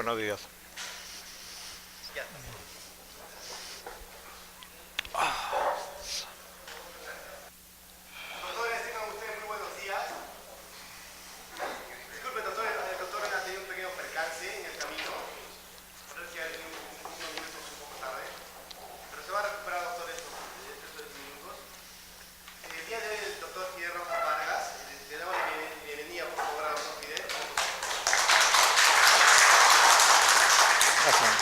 Buenos días. Doctores, tengan ustedes muy buenos días. Disculpe, doctor, el doctor ha tenido un pequeño percance en el camino. Por eso que ha tenido unos minutos un poco tarde. Pero se va a recuperar, doctor, estos minutos. El día de hoy el doctor Fidel Rojas Vargas. Le damos la bienvenida, por favor, al doctor Fidel. Gracias.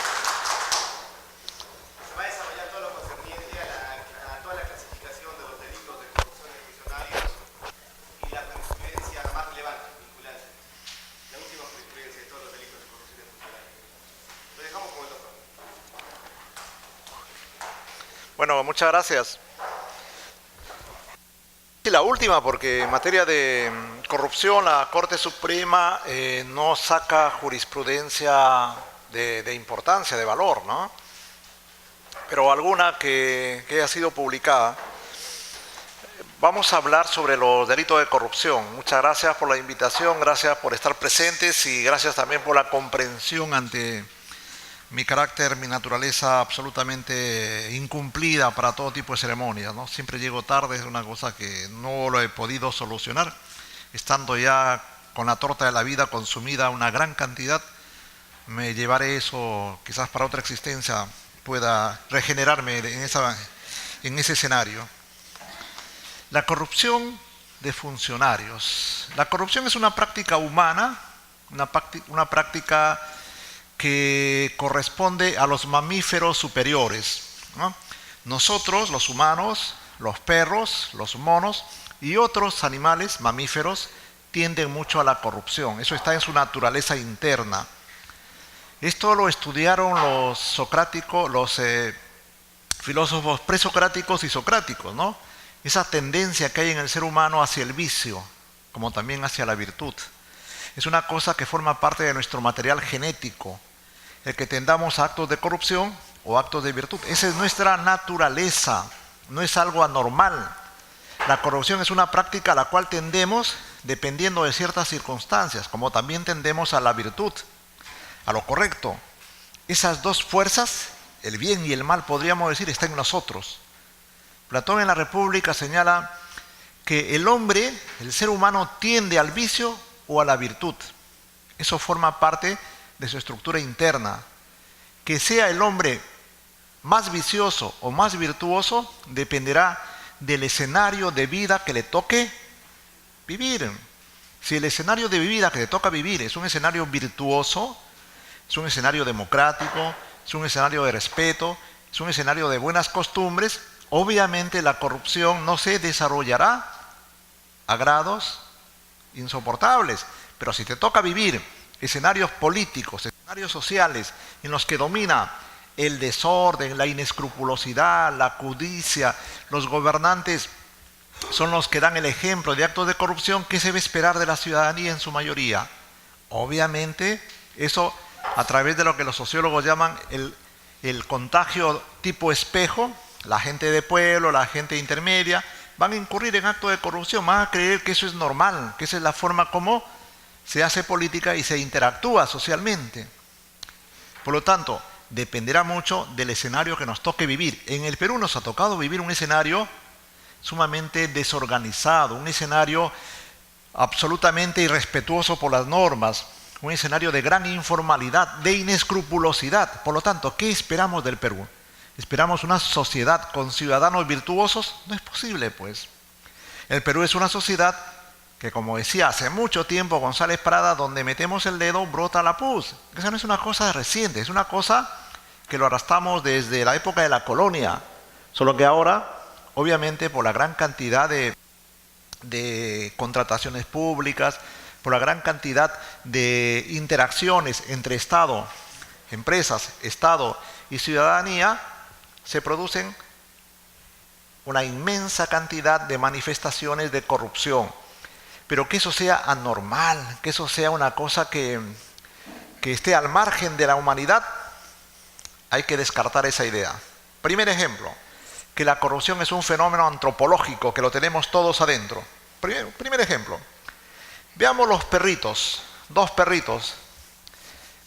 Se va a desarrollar todo lo concerniente a toda la clasificación de los delitos de corrupción de funcionarios y la jurisprudencia más relevante, vinculante. La última jurisprudencia de todos los delitos de corrupción de funcionarios. Lo dejamos con el doctor. Bueno, muchas gracias. Y la última, porque en materia de corrupción la Corte Suprema no saca jurisprudencia de importancia, de valor, ¿no? Pero alguna que haya sido publicada. Vamos a hablar sobre los delitos de corrupción. Muchas gracias por la invitación, gracias por estar presentes y gracias también por la comprensión ante mi carácter, mi naturaleza absolutamente incumplida para todo tipo de ceremonias, ¿no? Siempre llego tarde, es una cosa que no lo he podido solucionar, estando ya con la torta de la vida consumida una gran cantidad. Me llevaré eso, quizás para otra existencia pueda regenerarme en ese escenario. La corrupción de funcionarios. La corrupción es una práctica humana, una práctica que corresponde a los mamíferos superiores, ¿no? Nosotros, los humanos, los perros, los monos y otros animales mamíferos tienden mucho a la corrupción. Eso está en su naturaleza interna. Esto lo estudiaron los filósofos presocráticos y socráticos, ¿no? Esa tendencia que hay en el ser humano hacia el vicio, como también hacia la virtud. Es una cosa que forma parte de nuestro material genético, el que tendamos a actos de corrupción o actos de virtud. Esa es nuestra naturaleza, no es algo anormal. La corrupción es una práctica a la cual tendemos dependiendo de ciertas circunstancias, como también tendemos a la virtud, a lo correcto. Esas dos fuerzas, el bien y el mal, podríamos decir, están en nosotros. Platón en la República señala que el hombre, el ser humano, tiende al vicio o a la virtud. Eso forma parte de su estructura interna. Que sea el hombre más vicioso o más virtuoso dependerá del escenario de vida que le toque vivir. Si el escenario de vida que le toca vivir es un escenario virtuoso, es un escenario democrático, es un escenario de respeto, es un escenario de buenas costumbres, obviamente la corrupción no se desarrollará a grados insoportables. Pero si te toca vivir escenarios políticos, escenarios sociales en los que domina el desorden, la inescrupulosidad, la codicia, los gobernantes son los que dan el ejemplo de actos de corrupción, ¿qué se debe esperar de la ciudadanía en su mayoría? Obviamente eso a través de lo que los sociólogos llaman el contagio tipo espejo, la gente de pueblo, la gente intermedia, van a incurrir en actos de corrupción, van a creer que eso es normal, que esa es la forma como se hace política y se interactúa socialmente. Por lo tanto, dependerá mucho del escenario que nos toque vivir. En el Perú nos ha tocado vivir un escenario sumamente desorganizado, un escenario absolutamente irrespetuoso por las normas, un escenario de gran informalidad, de inescrupulosidad. Por lo tanto, ¿qué esperamos del Perú? ¿Esperamos una sociedad con ciudadanos virtuosos? No es posible, pues. El Perú es una sociedad que, como decía hace mucho tiempo González Prada, donde metemos el dedo brota la pus. Esa no es una cosa reciente, es una cosa que lo arrastramos desde la época de la colonia. Solo que ahora, obviamente, por la gran cantidad de contrataciones públicas, por la gran cantidad de interacciones entre Estado, empresas, Estado y ciudadanía, se producen una inmensa cantidad de manifestaciones de corrupción. Pero que eso sea anormal, que eso sea una cosa que esté al margen de la humanidad, hay que descartar esa idea. Primer ejemplo, que la corrupción es un fenómeno antropológico, que lo tenemos todos adentro. Primer ejemplo. Veamos los perritos, dos perritos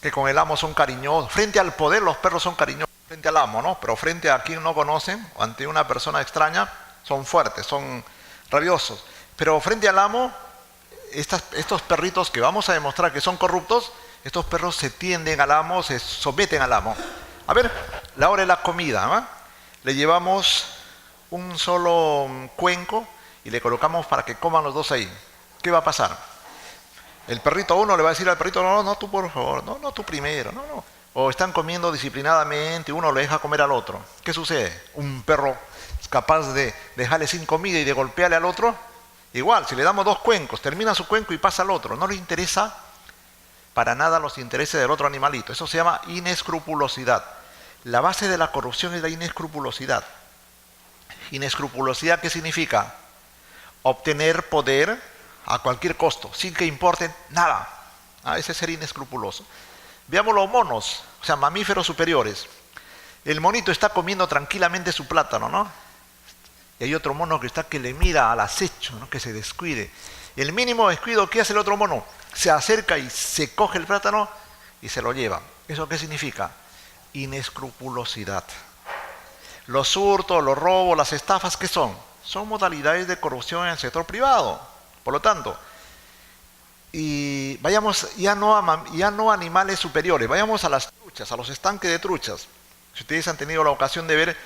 que con el amo son cariñosos. Frente al poder los perros son cariñosos, frente al amo, ¿no? Pero frente a quien no conocen, o ante una persona extraña, son fuertes, son rabiosos. Pero frente al amo, estos perritos que vamos a demostrar que son corruptos, estos perros se tienden al amo, se someten al amo. A ver, la hora de la comida, ¿no? Le llevamos un solo cuenco y le colocamos para que coman los dos ahí. ¿Qué va a pasar? El perrito a uno le va a decir al perrito, no, no, tú por favor, no, no, tú primero, no, no. O están comiendo disciplinadamente y uno le deja comer al otro. ¿Qué sucede? Un perro es capaz de dejarle sin comida y de golpearle al otro. Igual, si le damos dos cuencos, termina su cuenco y pasa al otro. No le interesa para nada los intereses del otro animalito. Eso se llama inescrupulosidad. La base de la corrupción es la inescrupulosidad. Inescrupulosidad, ¿qué significa? Obtener poder a cualquier costo, sin que importe nada. Ese es ser inescrupuloso. Veamos los monos, o sea, mamíferos superiores. El monito está comiendo tranquilamente su plátano, ¿no? Y hay otro mono que está que le mira al acecho, ¿no? Que se descuide. El mínimo descuido, ¿qué hace el otro mono? Se acerca y se coge el plátano y se lo lleva. ¿Eso qué significa? Inescrupulosidad. Los hurtos, los robos, las estafas, ¿qué son? Son modalidades de corrupción en el sector privado. Por lo tanto, y vayamos ya no a animales superiores, vayamos a las truchas, a los estanques de truchas. Si ustedes han tenido la ocasión de ver,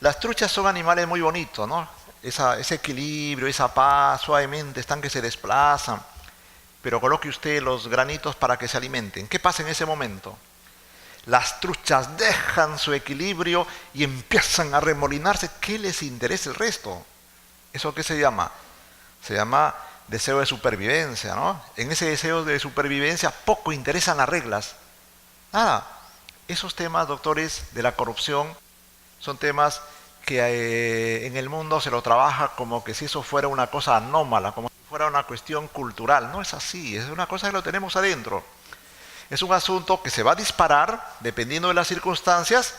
las truchas son animales muy bonitos, ¿no? Ese equilibrio, esa paz, suavemente, están que se desplazan. Pero coloque usted los granitos para que se alimenten. ¿Qué pasa en ese momento? Las truchas dejan su equilibrio y empiezan a remolinarse. ¿Qué les interesa el resto? ¿Eso qué se llama? Se llama deseo de supervivencia, ¿no? En ese deseo de supervivencia poco interesan las reglas. Nada. Esos temas, doctores, de la corrupción son temas que en el mundo se lo trabaja como que si eso fuera una cosa anómala, como si fuera una cuestión cultural. No es así, es una cosa que lo tenemos adentro. Es un asunto que se va a disparar dependiendo de las circunstancias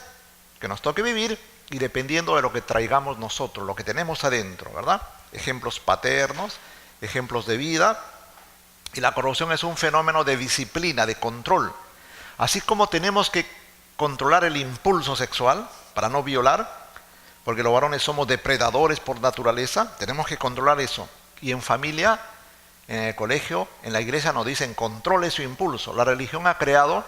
que nos toque vivir y dependiendo de lo que traigamos nosotros, lo que tenemos adentro, ¿verdad? Ejemplos paternos, ejemplos de vida. Y la corrupción es un fenómeno de disciplina, de control. Así como tenemos que controlar el impulso sexual para no violar, porque los varones somos depredadores por naturaleza, tenemos que controlar eso. Y en familia, en el colegio, en la iglesia nos dicen controle su impulso. La religión ha creado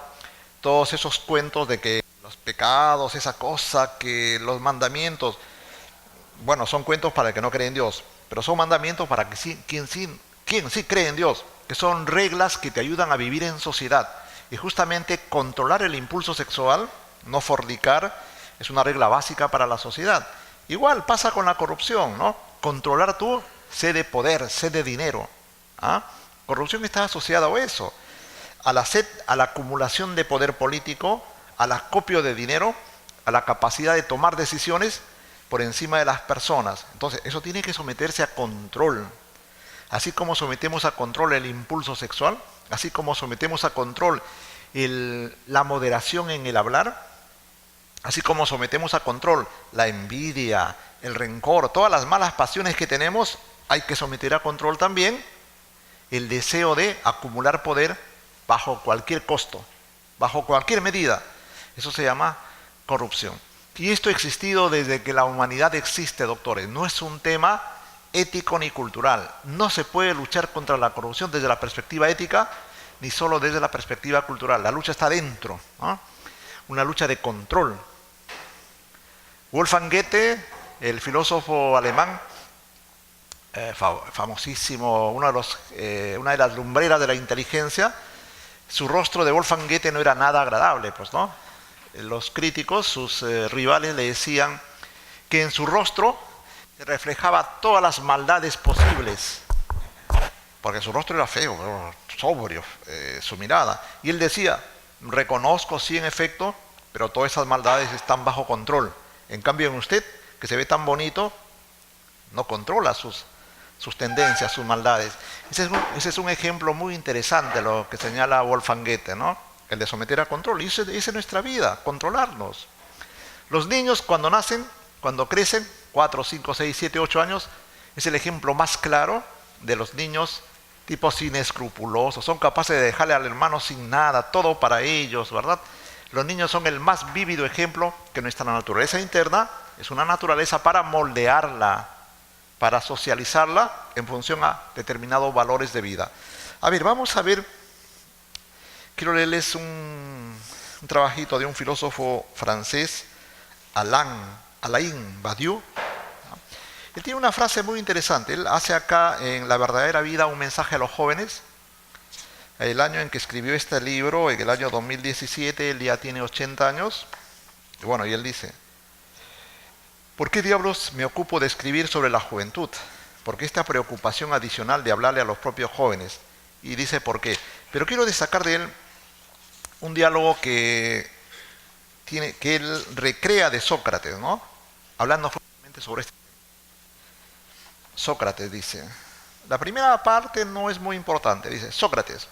todos esos cuentos de que los pecados, esa cosa, que los mandamientos, bueno, son cuentos para el que no cree en Dios, pero son mandamientos para quien sí cree en Dios, que son reglas que te ayudan a vivir en sociedad. Y justamente controlar el impulso sexual, no fornicar, es una regla básica para la sociedad. Igual pasa con la corrupción, ¿no? Controlar tu sed de poder, sed de dinero. Corrupción está asociada a eso, a la sed, a la acumulación de poder político, al acopio de dinero, a la capacidad de tomar decisiones por encima de las personas. Entonces, eso tiene que someterse a control. Así como sometemos a control el impulso sexual, así como sometemos a control la moderación en el hablar, así como sometemos a control la envidia, el rencor, todas las malas pasiones que tenemos, hay que someter a control también el deseo de acumular poder bajo cualquier costo, bajo cualquier medida. Eso se llama corrupción. Y esto ha existido desde que la humanidad existe, doctores. No es un tema ético ni cultural. No se puede luchar contra la corrupción desde la perspectiva ética, ni solo desde la perspectiva cultural. La lucha está dentro, ¿no? Una lucha de control. Wolfgang Goethe, el filósofo alemán, famosísimo, una de las lumbreras de la inteligencia, su rostro de Wolfgang Goethe no era nada agradable, pues, ¿no? Los críticos, sus rivales, le decían que en su rostro se reflejaba todas las maldades posibles, porque su rostro era feo, sobrio, su mirada. Y él decía, reconozco sí en efecto, pero todas esas maldades están bajo control. En cambio en usted, que se ve tan bonito, no controla sus tendencias, sus maldades. Ese es un ejemplo muy interesante lo que señala Wolfgang Goethe, ¿no? El de someter a control. Y esa es nuestra vida, controlarnos. Los niños cuando nacen, cuando crecen, 4, 5, 6, 7, 8 años, es el ejemplo más claro de los niños tipos inescrupulosos, son capaces de dejarle al hermano sin nada, todo para ellos, ¿verdad? Los niños son el más vívido ejemplo que nuestra naturaleza interna es una naturaleza para moldearla, para socializarla en función a determinados valores de vida. A ver, vamos a ver, quiero leerles un trabajito de un filósofo francés, Alain Badiou. Él tiene una frase muy interesante. Él hace acá en La verdadera vida un mensaje a los jóvenes. El año en que escribió este libro, en el año 2017, él ya tiene 80 años. Y bueno, y él dice, ¿por qué diablos me ocupo de escribir sobre la juventud? ¿Por qué esta preocupación adicional de hablarle a los propios jóvenes? Y dice por qué. Pero quiero destacar de él un diálogo que él recrea de Sócrates, ¿no? Hablando justamente sobre este. Sócrates dice, la primera parte no es muy importante, dice, Sócrates,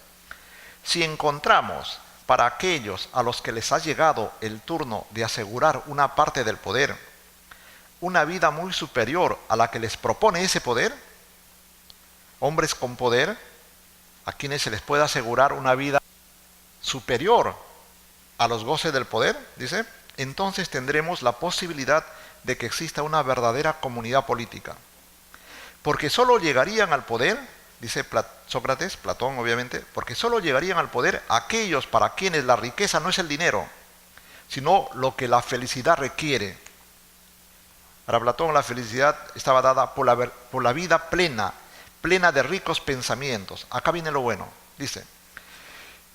si encontramos para aquellos a los que les ha llegado el turno de asegurar una parte del poder, una vida muy superior a la que les propone ese poder, hombres con poder, a quienes se les puede asegurar una vida superior a los goces del poder, dice, entonces tendremos la posibilidad de que exista una verdadera comunidad política. Porque solo llegarían al poder, dice Sócrates, Platón obviamente, porque solo llegarían al poder aquellos para quienes la riqueza no es el dinero, sino lo que la felicidad requiere. Para Platón la felicidad estaba dada por la vida plena de ricos pensamientos. Acá viene lo bueno, dice,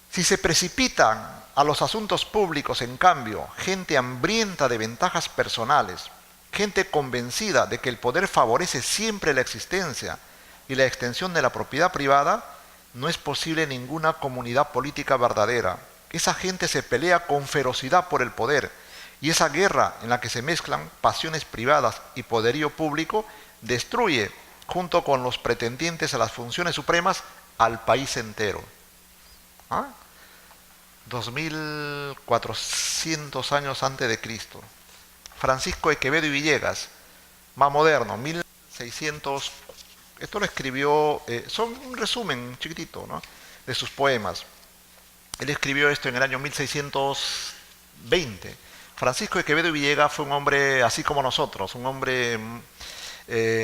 si se precipitan a los asuntos públicos, en cambio, gente hambrienta de ventajas personales, gente convencida de que el poder favorece siempre la existencia y la extensión de la propiedad privada, no es posible ninguna comunidad política verdadera. Esa gente se pelea con ferocidad por el poder, y esa guerra en la que se mezclan pasiones privadas y poderío público destruye, junto con los pretendientes a las funciones supremas, al país entero. 2400 años antes de Cristo. Francisco de Quevedo y Villegas, más moderno, 1600, esto lo escribió, son un resumen chiquitito, ¿no?, de sus poemas. Él escribió esto en el año 1620. Francisco de Quevedo y Villegas fue un hombre así como nosotros, un hombre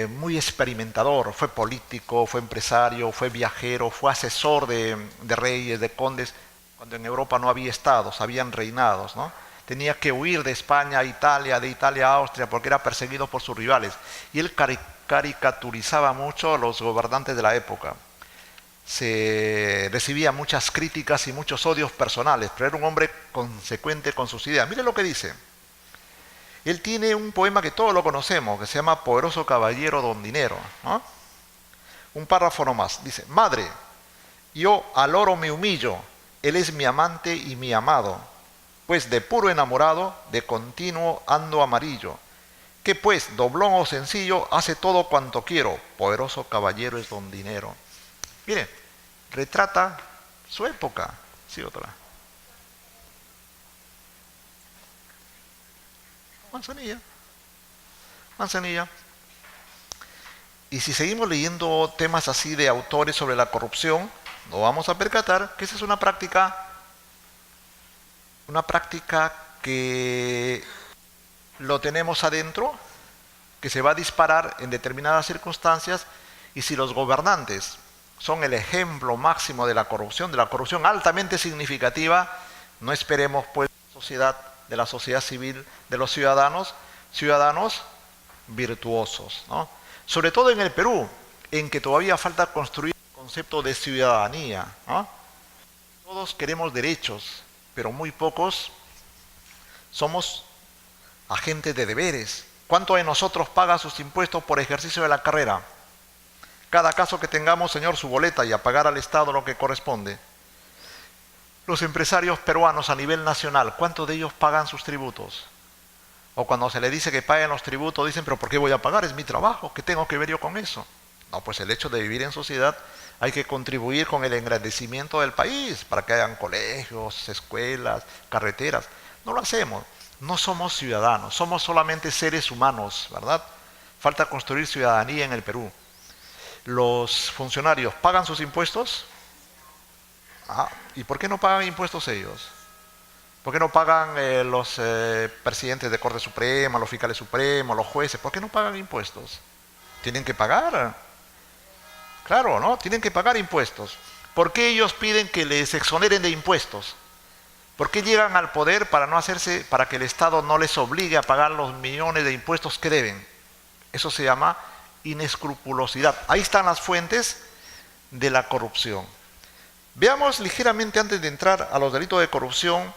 muy experimentador, fue político, fue empresario, fue viajero, fue asesor de reyes, de condes, cuando en Europa no había estados, habían reinados, ¿no? Tenía que huir de España a Italia, de Italia a Austria, porque era perseguido por sus rivales. Y él caricaturizaba mucho a los gobernantes de la época. Se recibía muchas críticas y muchos odios personales, pero era un hombre consecuente con sus ideas. Mire lo que dice. Él tiene un poema que todos lo conocemos, que se llama Poderoso Caballero Don Dinero, ¿no? Un párrafo nomás. Dice, madre, yo al oro me humillo, él es mi amante y mi amado. Pues de puro enamorado, de continuo ando amarillo. Que pues, doblón o sencillo, hace todo cuanto quiero. Poderoso caballero es don Dinero. Mire, retrata su época. Sí, otra. Manzanilla. Y si seguimos leyendo temas así de autores sobre la corrupción, nos vamos a percatar que esa es una práctica que lo tenemos adentro, que se va a disparar en determinadas circunstancias, y si los gobernantes son el ejemplo máximo de la corrupción altamente significativa, no esperemos pues de la sociedad civil, de los ciudadanos virtuosos, ¿no? Sobre todo en el Perú, en que todavía falta construir el concepto de ciudadanía, ¿no? Todos queremos derechos, pero muy pocos somos agentes de deberes. ¿Cuánto de nosotros paga sus impuestos por ejercicio de la carrera? Cada caso que tengamos, señor, su boleta y a pagar al Estado lo que corresponde. Los empresarios peruanos a nivel nacional, ¿cuántos de ellos pagan sus tributos? O cuando se le dice que paguen los tributos, dicen, pero ¿por qué voy a pagar? Es mi trabajo, ¿qué tengo que ver yo con eso? No, pues el hecho de vivir en sociedad hay que contribuir con el engrandecimiento del país para que hayan colegios, escuelas, carreteras. No lo hacemos. No somos ciudadanos, somos solamente seres humanos, ¿verdad? Falta construir ciudadanía en el Perú. ¿Los funcionarios pagan sus impuestos? ¿Y por qué no pagan impuestos ellos? ¿Por qué no pagan los presidentes de Corte Suprema, los fiscales supremos, los jueces? ¿Por qué no pagan impuestos? Tienen que pagar. Claro, ¿no? Tienen que pagar impuestos. ¿Por qué ellos piden que les exoneren de impuestos? ¿Por qué llegan al poder para que el Estado no les obligue a pagar los millones de impuestos que deben? Eso se llama inescrupulosidad. Ahí están las fuentes de la corrupción. Veamos ligeramente, antes de entrar a los delitos de corrupción,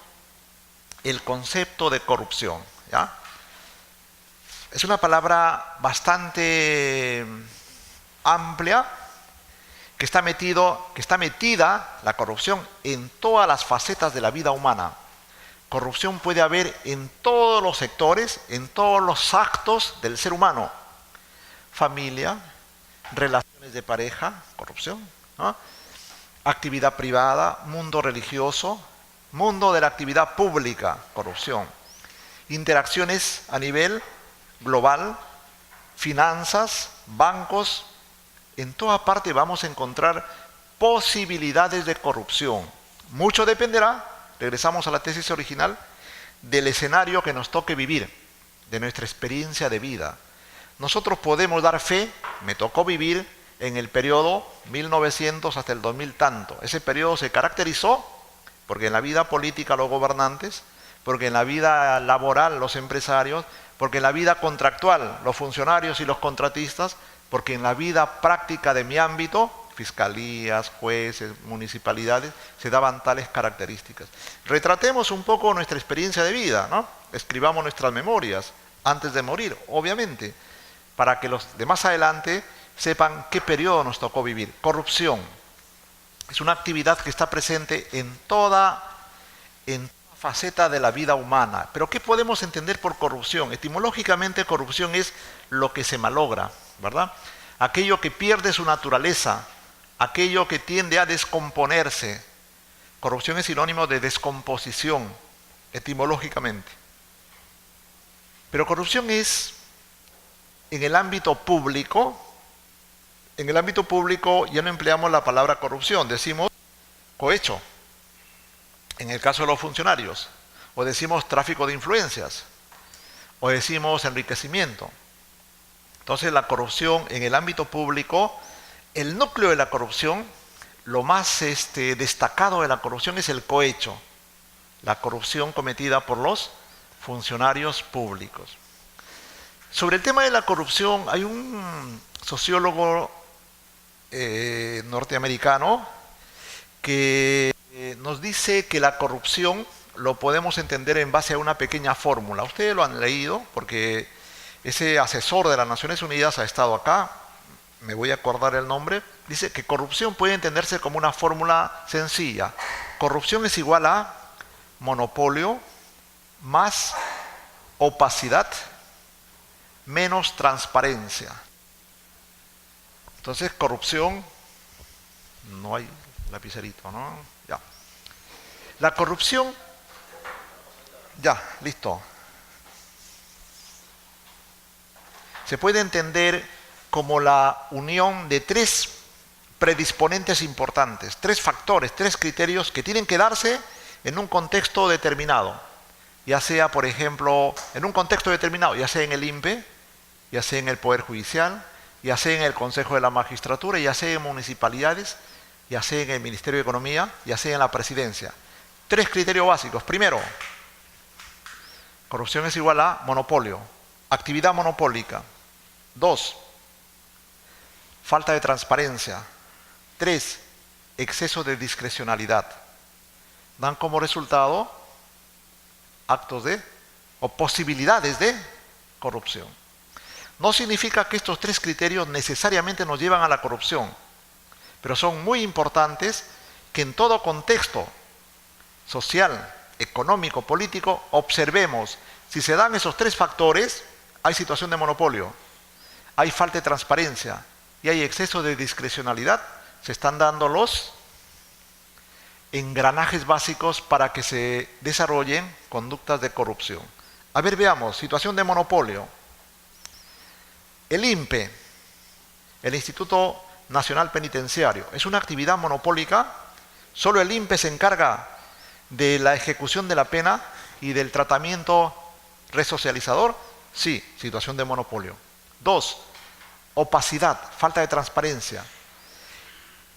el concepto de corrupción, ¿ya? Es una palabra bastante amplia, que está metida la corrupción en todas las facetas de la vida humana. Corrupción puede haber en todos los sectores, en todos los actos del ser humano. Familia, relaciones de pareja, corrupción, ¿no? Actividad privada, mundo religioso, mundo de la actividad pública, corrupción. Interacciones a nivel global, finanzas, bancos. En toda parte vamos a encontrar posibilidades de corrupción. Mucho dependerá, regresamos a la tesis original, del escenario que nos toque vivir, de nuestra experiencia de vida. Nosotros podemos dar fe, me tocó vivir en el periodo 1900 hasta el 2000 tanto. Ese periodo se caracterizó porque en la vida política los gobernantes, porque en la vida laboral los empresarios, porque en la vida contractual los funcionarios y los contratistas, porque en la vida práctica de mi ámbito, fiscalías, jueces, municipalidades, se daban tales características. Retratemos un poco nuestra experiencia de vida, ¿no? Escribamos nuestras memorias antes de morir, obviamente, para que los de más adelante sepan qué periodo nos tocó vivir. Corrupción es una actividad que está presente en toda faceta de la vida humana. Pero ¿qué podemos entender por corrupción? Etimológicamente, corrupción es lo que se malogra, ¿verdad? Aquello que pierde su naturaleza, aquello que tiende a descomponerse. Corrupción es sinónimo de descomposición, etimológicamente. Pero corrupción es, en el ámbito público ya no empleamos la palabra corrupción, decimos cohecho, en el caso de los funcionarios, o decimos tráfico de influencias, o decimos enriquecimiento. Entonces la corrupción en el ámbito público, el núcleo de la corrupción, lo más destacado de la corrupción es el cohecho, la corrupción cometida por los funcionarios públicos. Sobre el tema de la corrupción, hay un sociólogo norteamericano que nos dice que la corrupción lo podemos entender en base a una pequeña fórmula. Ustedes lo han leído porque ese asesor de las Naciones Unidas ha estado acá, me voy a acordar el nombre, dice que corrupción puede entenderse como una fórmula sencilla. Corrupción es igual a monopolio más opacidad menos transparencia. Entonces, corrupción, no hay lapicerito, ¿no? Ya. La corrupción, ya, listo. Se puede entender como la unión de tres predisponentes importantes, tres factores, tres criterios que tienen que darse en un contexto determinado. Ya sea, por ejemplo, en un contexto determinado, ya sea en el INPE, ya sea en el Poder Judicial, ya sea en el Consejo de la Magistratura, ya sea en municipalidades, ya sea en el Ministerio de Economía, ya sea en la Presidencia. Tres criterios básicos. Primero, corrupción es igual a monopolio, actividad monopólica. 2, falta de transparencia. 3, exceso de discrecionalidad. Dan como resultado actos de o posibilidades de corrupción. No significa que estos tres criterios necesariamente nos llevan a la corrupción, pero son muy importantes que en todo contexto social, económico, político, observemos si se dan esos tres factores, hay situación de monopolio, hay falta de transparencia y hay exceso de discrecionalidad, se están dando los engranajes básicos para que se desarrollen conductas de corrupción. A ver, veamos, situación de monopolio. El INPE, el Instituto Nacional Penitenciario. Es una actividad monopólica. Solo el INPE se encarga de la ejecución de la pena y del tratamiento resocializador. Sí, situación de monopolio. 2, opacidad, falta de transparencia.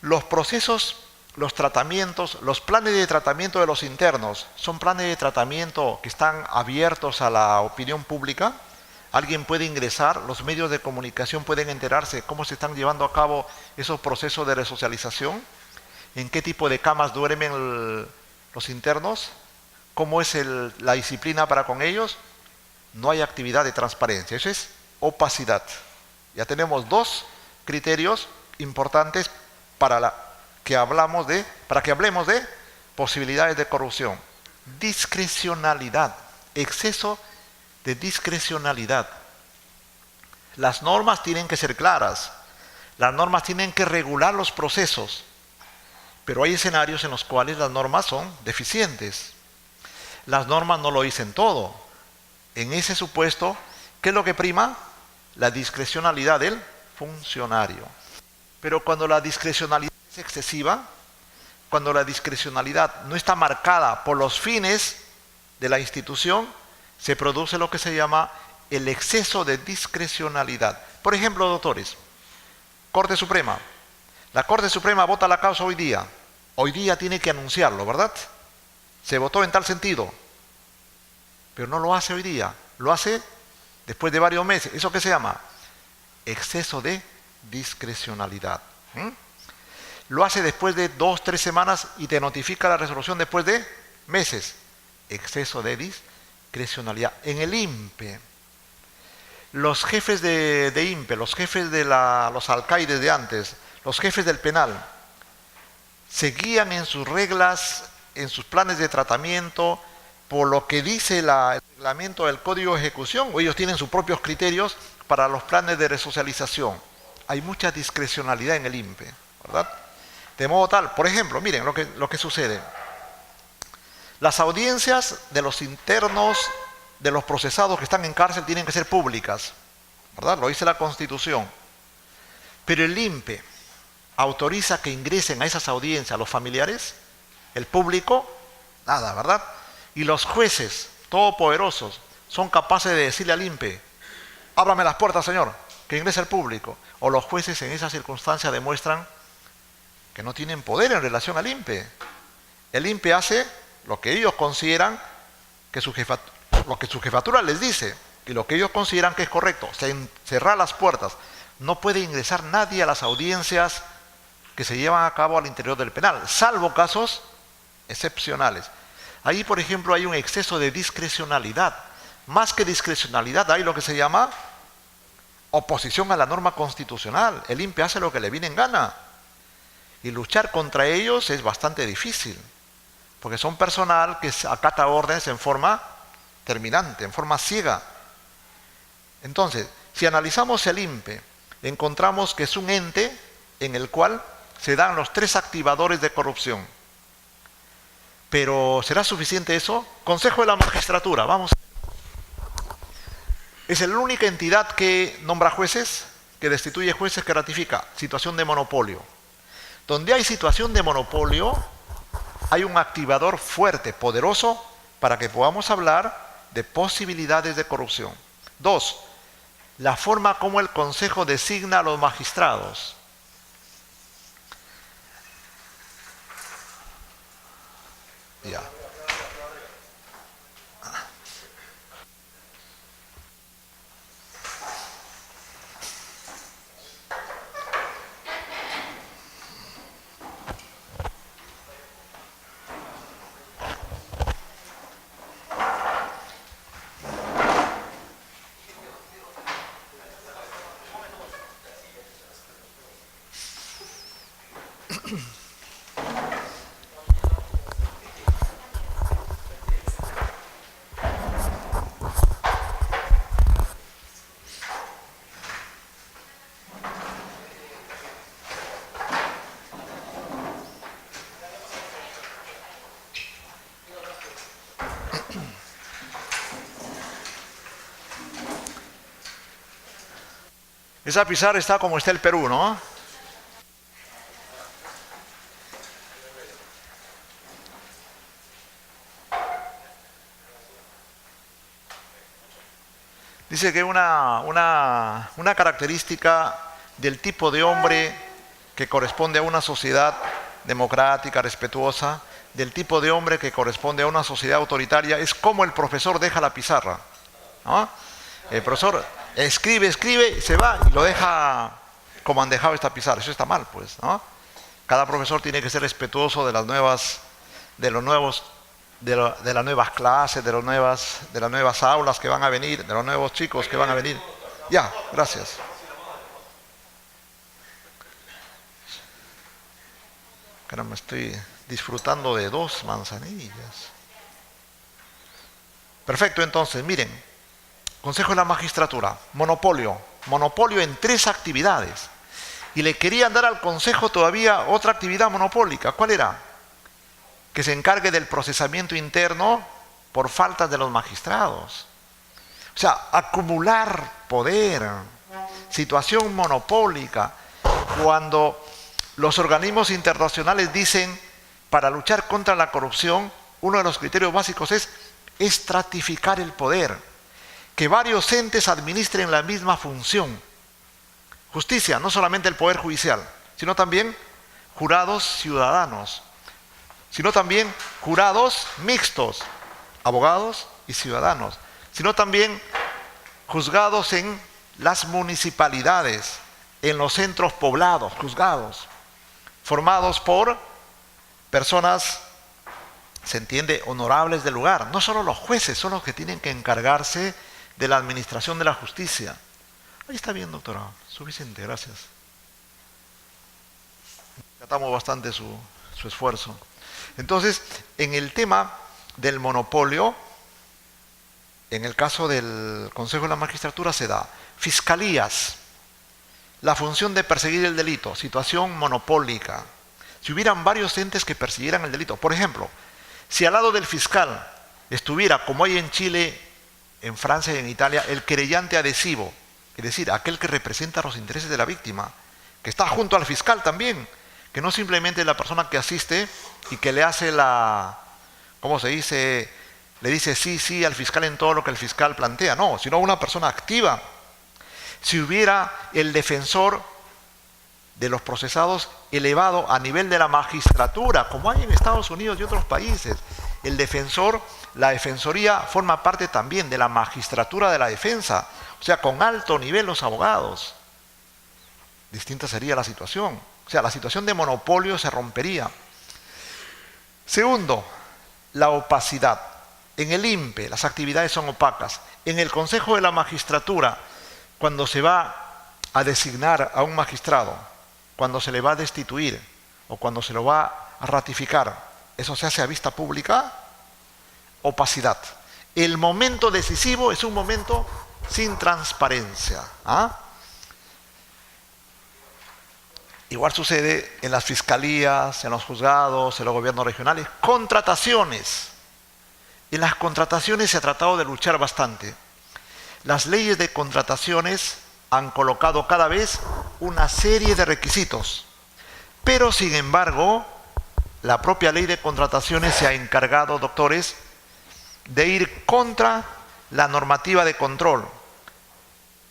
Los procesos, los tratamientos, los planes de tratamiento de los internos, son planes de tratamiento que están abiertos a la opinión pública. Alguien puede ingresar, los medios de comunicación pueden enterarse cómo se están llevando a cabo esos procesos de resocialización, en qué tipo de camas duermen los internos, cómo es la disciplina para con ellos. No hay actividad de transparencia, eso es opacidad. Ya tenemos 2 criterios importantes para que hablemos de posibilidades de corrupción. Discrecionalidad, exceso de discrecionalidad. Las normas tienen que ser claras, las normas tienen que regular los procesos, pero hay escenarios en los cuales las normas son deficientes. Las normas no lo dicen todo. En ese supuesto, ¿qué es lo que prima? La discrecionalidad del funcionario. Pero cuando la discrecionalidad es excesiva, cuando la discrecionalidad no está marcada por los fines de la institución, se produce lo que se llama el exceso de discrecionalidad. Por ejemplo, doctores, Corte Suprema. La Corte Suprema vota la causa hoy día. Hoy día tiene que anunciarlo, ¿verdad? Se votó en tal sentido. Pero no lo hace hoy día, lo hace después de varios meses. ¿Eso qué se llama? Exceso de discrecionalidad. Lo hace después de 2, 3 semanas y te notifica la resolución después de meses. Exceso de discrecionalidad. En el INPE, los jefes de INPE, los jefes de los alcaides de antes, los jefes del penal, se guían en sus reglas, en sus planes de tratamiento, por lo que dice el reglamento del Código de Ejecución, o ellos tienen sus propios criterios para los planes de resocialización. Hay mucha discrecionalidad en el INPE, ¿verdad? De modo tal, por ejemplo, miren lo que sucede. Las audiencias de los internos, de los procesados que están en cárcel, tienen que ser públicas, ¿verdad? Lo dice la Constitución. Pero el INPE autoriza que ingresen a esas audiencias los familiares, el público, nada, ¿verdad? Y los jueces, todopoderosos, son capaces de decirle al INPE, ábrame las puertas, señor, que ingrese el público. O los jueces en esas circunstancias demuestran que no tienen poder en relación al INPE. El INPE hace lo que ellos consideran que lo que su jefatura les dice y lo que ellos consideran que es correcto. Cerrar las puertas. No puede ingresar nadie a las audiencias que se llevan a cabo al interior del penal, salvo casos excepcionales. Ahí, por ejemplo, hay un exceso de discrecionalidad. Más que discrecionalidad, hay lo que se llama oposición a la norma constitucional. El INPE hace lo que le viene en gana. Y luchar contra ellos es bastante difícil, porque son personal que acata órdenes en forma terminante, en forma ciega. Entonces, si analizamos el INPE, encontramos que es un ente en el cual se dan los 3 activadores de corrupción. Pero ¿será suficiente eso? Consejo de la Magistratura, vamos. Es la única entidad que nombra jueces, que destituye jueces, que ratifica. Situación de monopolio. Donde hay situación de monopolio, hay un activador fuerte, poderoso, para que podamos hablar de posibilidades de corrupción. 2, la forma como el Consejo designa a los magistrados. Ya. Esa pizarra está como está el Perú, ¿no? Dice que una característica del tipo de hombre que corresponde a una sociedad democrática, respetuosa, del tipo de hombre que corresponde a una sociedad autoritaria, es cómo el profesor deja la pizarra, ¿no? El profesor escribe, se va y lo deja como han dejado esta pizarra. Eso está mal, pues, ¿no? Cada profesor tiene que ser respetuoso de las nuevas clases, de las nuevas aulas que van a venir, de los nuevos chicos que van a venir. Ya, gracias. Caramba, estoy disfrutando de 2 manzanillas. Perfecto, entonces, miren. Consejo de la Magistratura, monopolio en 3 actividades. Y le querían dar al Consejo todavía otra actividad monopólica. ¿Cuál era? Que se encargue del procesamiento interno por faltas de los magistrados. O sea, acumular poder, situación monopólica. Cuando los organismos internacionales dicen, para luchar contra la corrupción, uno de los criterios básicos es estratificar el poder, que varios entes administren la misma función. Justicia, no solamente el Poder Judicial, sino también jurados ciudadanos, sino también jurados mixtos, abogados y ciudadanos, sino también juzgados en las municipalidades, en los centros poblados, juzgados, formados por personas, se entiende, honorables del lugar. No solo los jueces son los que tienen que encargarse de la administración de la justicia. Ahí está bien, doctora, suficiente, gracias. Tratamos bastante su esfuerzo. Entonces, en el tema del monopolio, en el caso del Consejo de la Magistratura se da fiscalías, la función de perseguir el delito, situación monopólica. Si hubieran varios entes que persiguieran el delito, por ejemplo, si al lado del fiscal estuviera, como hay en Chile, en Francia y en Italia, el querellante adhesivo, es decir, aquel que representa los intereses de la víctima, que está junto al fiscal también, que no simplemente es la persona que asiste y que le hace ¿cómo se dice? Le dice sí al fiscal en todo lo que el fiscal plantea, no, sino una persona activa. Si hubiera el defensor de los procesados elevado a nivel de la magistratura, como hay en Estados Unidos y otros países, el defensor, la defensoría forma parte también de la magistratura de la defensa, o sea, con alto nivel los abogados. Distinta sería la situación, o sea, la situación de monopolio se rompería. Segundo, la opacidad. En el INPE las actividades son opacas. En el Consejo de la Magistratura, cuando se va a designar a un magistrado, cuando se le va a destituir o cuando se lo va a ratificar, ¿eso se hace a vista pública? Opacidad. El momento decisivo es un momento sin transparencia. Igual sucede en las fiscalías, en los juzgados, en los gobiernos regionales. Contrataciones. En las contrataciones se ha tratado de luchar bastante. Las leyes de contrataciones han colocado cada vez una serie de requisitos. Pero, sin embargo, la propia ley de contrataciones se ha encargado, doctores, de ir contra la normativa de control.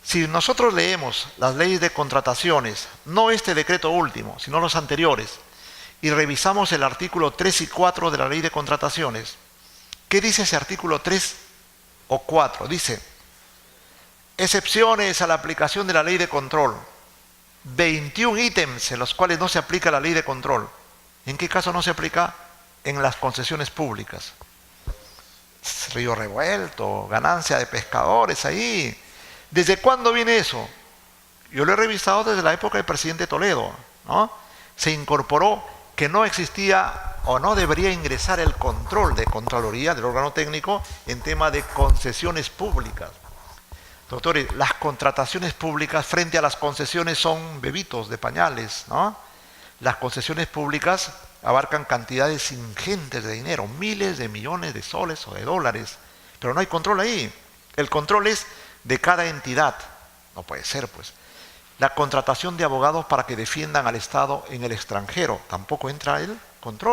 Si nosotros leemos las leyes de contrataciones, no este decreto último, sino los anteriores, y revisamos el artículo 3 y 4 de la ley de contrataciones, ¿qué dice ese artículo 3 o 4? Dice, excepciones a la aplicación de la ley de control, 21 ítems en los cuales no se aplica la ley de control. ¿En qué caso no se aplica? En las concesiones públicas. Río revuelto, ganancia de pescadores ahí. ¿Desde cuándo viene eso? Yo lo he revisado desde la época del presidente Toledo, ¿no? Se incorporó que no existía o no debería ingresar el control de Contraloría, del órgano técnico, en tema de concesiones públicas. Doctores, las contrataciones públicas frente a las concesiones son bebitos de pañales, ¿no? Las concesiones públicas abarcan cantidades ingentes de dinero, miles de millones de soles o de dólares, pero no hay control ahí. El control es de cada entidad. No puede ser, pues. La contratación de abogados para que defiendan al Estado en el extranjero, tampoco entra el control.